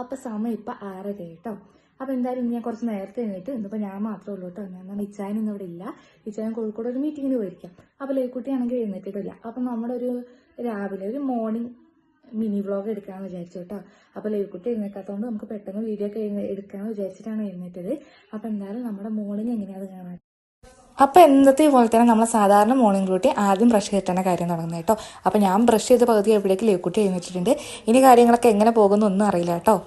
അപ്പോൾ സമയം ഇപ്പം 6:30 കേട്ടോ. അപ്പോൾ എന്തായാലും ഇനി ഞാൻ കുറച്ച് നേരത്തെ എഴുന്നേറ്റ് ഇന്നിപ്പോൾ ഞാൻ മാത്രമേ ഉള്ളൂ കേട്ടോ. ഞാൻ ഇച്ചായനൊന്നും ഇവിടെ ഇല്ല. ഇച്ചായൻ കോഴിക്കോട് ഒരു മീറ്റിങ്ങിന് പോയിരിക്കാം. അപ്പോൾ ലേക്കുട്ടിയാണെങ്കിൽ എഴുന്നേറ്റിട്ടില്ല. അപ്പം നമ്മുടെ രാവിലെ ഒരു മോർണിംഗ് മിനി വ്ളോഗ് എടുക്കാമെന്ന് വിചാരിച്ചു കേട്ടോ. അപ്പോൾ ലേക്കുട്ടി എഴുന്നേക്കാത്തതുകൊണ്ട് നമുക്ക് പെട്ടെന്ന് വീഡിയോ ഒക്കെ എടുക്കാമെന്ന് വിചാരിച്ചിട്ടാണ് എഴുന്നേറ്റത്. അപ്പോൾ എന്തായാലും നമ്മുടെ മോർണിംഗ് എങ്ങനെയാണെന്ന് കാണാം. അപ്പോൾ എന്നത്തെ പോലെ തന്നെ നമ്മൾ സാധാരണ മോർണിംഗ് റൂട്ടീൻ ആദ്യം ബ്രഷ് ചെയ്തിട്ടാണ് കാര്യം തുടങ്ങുന്നത് കേട്ടോ. അപ്പോൾ ഞാൻ ബ്രഷ് ചെയ്ത പകുതി എവിടേക്ക് ലേക്കുട്ടി എഴുന്നേറ്റിട്ടുണ്ട്. ഇനി കാര്യങ്ങളൊക്കെ എങ്ങനെ പോകുന്നു ഒന്നും അറിയില്ല കേട്ടോ.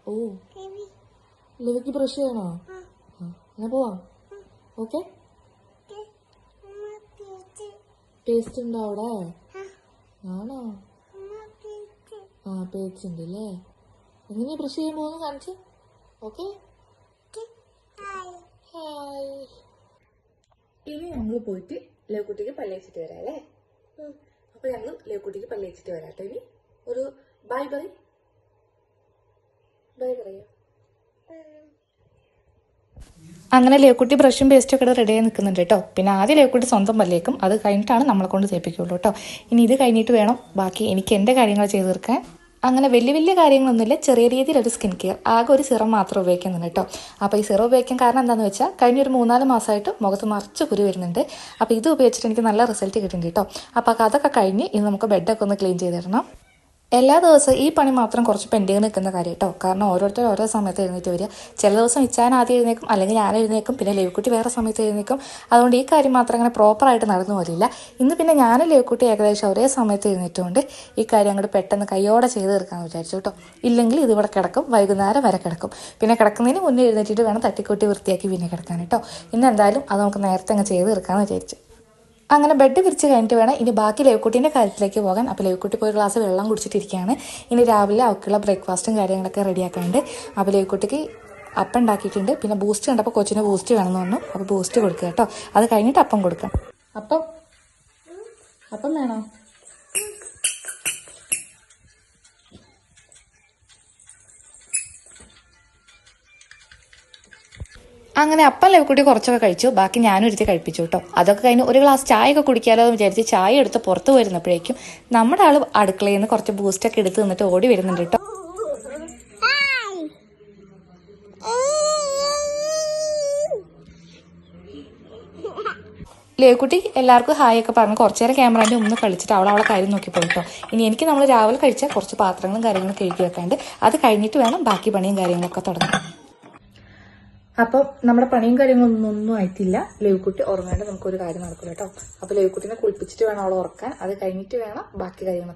ഓ ലിവിക്ക് ബ്രഷ് ചെയ്യണോ? എന്നാ പോവാം. ഓക്കെ. പേസ്റ്റ് ഉണ്ടോ അവിടെ? ആണോ? ആ പേസ്റ്റ് ഉണ്ട് അല്ലേ. എങ്ങനെയാ ബ്രഷ് ചെയ്യാൻ പോകുന്നു കാണിച്ച്. ഓക്കെ. ഇനി ഞങ്ങൾ പോയിട്ട് ലേക്കുട്ടിക്ക് പല്ലേച്ചിട്ട് വരാം അല്ലേ. അപ്പോൾ ഞങ്ങൾ ലേക്കുട്ടിക്ക് പല്ലേച്ചിട്ട് വരാം കേട്ടോ. ഇനി ഒരു ബൈ പറയാം. അങ്ങനെ ലേക്കുട്ടി ബ്രഷും പേസ്റ്റും ഒക്കെ റെഡിയായി നിൽക്കുന്നുണ്ട് കേട്ടോ. പിന്നെ ആദ്യം ലേക്കുട്ടി സ്വന്തം പല്ലേക്കും, അത് കഴിഞ്ഞിട്ടാണ് നമ്മളെ കൊണ്ട് തേപ്പിക്കുള്ളൂ കേട്ടോ. ഇനി ഇത് കഴിഞ്ഞിട്ട് വേണം ബാക്കി എനിക്ക് എൻ്റെ കാര്യങ്ങൾ ചെയ്ത് തീർക്കാൻ. അങ്ങനെ വലിയ കാര്യങ്ങളൊന്നുമില്ല, ചെറിയ രീതിയിലൊരു സ്കിൻ കെയർ, ആകെ ഒരു സിറം മാത്രം ഉപയോഗിക്കുന്നുണ്ട് കേട്ടോ. അപ്പോൾ ഈ സിറം ഉപയോഗിക്കാൻ കാരണം എന്താണെന്ന് വെച്ചാൽ കഴിഞ്ഞൊരു 3-4 മാസമായിട്ട് മുഖത്ത് നിറച്ച് കുരു വരുന്നുണ്ട്. അപ്പോൾ ഇത് ഉപയോഗിച്ചിട്ട് എനിക്ക് നല്ല റിസൾട്ട് കിട്ടുന്നുണ്ട് കേട്ടോ. അപ്പോൾ അതൊക്കെ കഴിഞ്ഞ് ഇനി നമുക്ക് ബെഡൊക്കെ ഒന്ന് ക്ലീൻ ചെയ്ത് തരണം. എല്ലാ ദിവസവും ഈ പണി മാത്രം കുറച്ച് പെൻഡിങ് നിൽക്കുന്ന കാര്യം കേട്ടോ. കാരണം ഓരോരുത്തർ ഓരോ സമയത്ത് എഴുന്നേറ്റ് വരിക. ചില ദിവസം ഇച്ചാൻ ആദ്യം എഴുന്നേക്കും, അല്ലെങ്കിൽ ഞാൻ എഴുന്നേക്കും, പിന്നെ ലേക്കുട്ടി വേറെ സമയത്ത് എഴുന്നേക്കും. അതുകൊണ്ട് ഈ കാര്യം മാത്രം അങ്ങനെ പ്രോപ്പറായിട്ട് നടന്നു പോലില്ല. ഇന്ന് പിന്നെ ഞാനും ലേക്കുട്ടി ഏകദേശം ഒരേ സമയത്ത് എഴുന്നേറ്റുകൊണ്ട് ഈ കാര്യം അങ്ങോട്ട് പെട്ടെന്ന് കൈയോടെ ചെയ്ത് തീർക്കാമെന്ന് വിചാരിച്ചു കേട്ടോ. ഇല്ലെങ്കിൽ ഇതിവിടെ കിടക്കും, വൈകുന്നേരം വരെ കിടക്കും. പിന്നെ കിടക്കുന്നതിന് മുന്നേ എഴുന്നേറ്റിട്ട് വേണം തട്ടിക്കൂട്ടി വൃത്തിയാക്കി പിന്നെ കിടക്കാൻ കേട്ടോ. ഇന്ന് എന്തായാലും അത് നമുക്ക് നേരത്തെ അങ്ങ് ചെയ്ത് തീർക്കാമെന്ന് വിചാരിച്ചു. അങ്ങനെ ബെഡ് വിരിച്ച് കഴിഞ്ഞിട്ട് വേണം ഇനി ബാക്കി ലേക്കുട്ടീൻ്റെ കാര്യത്തിലേക്ക് പോകാൻ. അപ്പോൾ ലേക്കുട്ടി പോയി ഗ്ലാസ് വെള്ളം കുടിച്ചിട്ടിരിക്കുകയാണ്. ഇനി രാവിലെ അവൾക്കുള്ള ബ്രേക്ക്ഫാസ്റ്റും കാര്യങ്ങളൊക്കെ റെഡിയാക്കാനുണ്ട്. അപ്പോൾ ലേക്കുട്ടിക്ക് അപ്പം ഉണ്ടാക്കിയിട്ടുണ്ട്. പിന്നെ ബൂസ്റ്റ് കണ്ടപ്പോൾ കൊച്ചിന് ബൂസ്റ്റ് വേണമെന്ന് പറഞ്ഞു. അപ്പോൾ ബൂസ്റ്റ് കൊടുക്കുക കേട്ടോ. അത് കഴിഞ്ഞിട്ട് അപ്പം കൊടുക്കാം. അപ്പം വേണോ? അങ്ങനെ അപ്പം ലേക്കുട്ടി കുറച്ചൊക്കെ കഴിച്ചു. ബാക്കി ഞാനും ഒരുത്തി കഴിപ്പിച്ചു കേട്ടോ. അതൊക്കെ കഴിഞ്ഞ് ഒരു ഗ്ലാസ് ചായ ഒക്കെ കുടിക്കാമല്ലോ എന്ന് വിചാരിച്ച് ചായ എടുത്ത് പുറത്ത് വരുന്നപ്പോഴേക്കും നമ്മുടെ ആൾ അടുക്കളയിൽ നിന്ന് കുറച്ച് ബൂസ്റ്റൊക്കെ എടുത്ത് നിന്നിട്ട് ഓടി വരുന്നുണ്ട് കേട്ടോ. ലേക്കുട്ടി എല്ലാവർക്കും ഹായ് ഒക്കെ പറഞ്ഞ് കുറച്ചു നേരം ക്യാമറേൻ്റെ മുന്നിൽ കളിച്ചിട്ട് അവളെ കാര്യം നോക്കിപ്പോയി കേട്ടോ. ഇനി എനിക്ക് നമ്മൾ രാവിലെ കഴിച്ച കുറച്ച് പാത്രങ്ങളും കാര്യങ്ങളും കഴുകി വെക്കാണ്ട്, അത് കഴിഞ്ഞിട്ട് വേണം ബാക്കി പണിയും കാര്യങ്ങളൊക്കെ തുടങ്ങാൻ. അപ്പം നമ്മുടെ പണിയും കാര്യങ്ങളൊന്നും ആയിട്ടില്ല. ലേക്കുട്ടി ഉറങ്ങാണ്ട് നമുക്കൊരു കാര്യം നടക്കില്ല കേട്ടോ. അപ്പോൾ ലേക്കുട്ടിനെ കുളിപ്പിച്ചിട്ട് വേണം അവളെ ഉറക്കാൻ, അത് കഴിഞ്ഞിട്ട് വേണം ബാക്കി കാര്യങ്ങളൊക്കെ.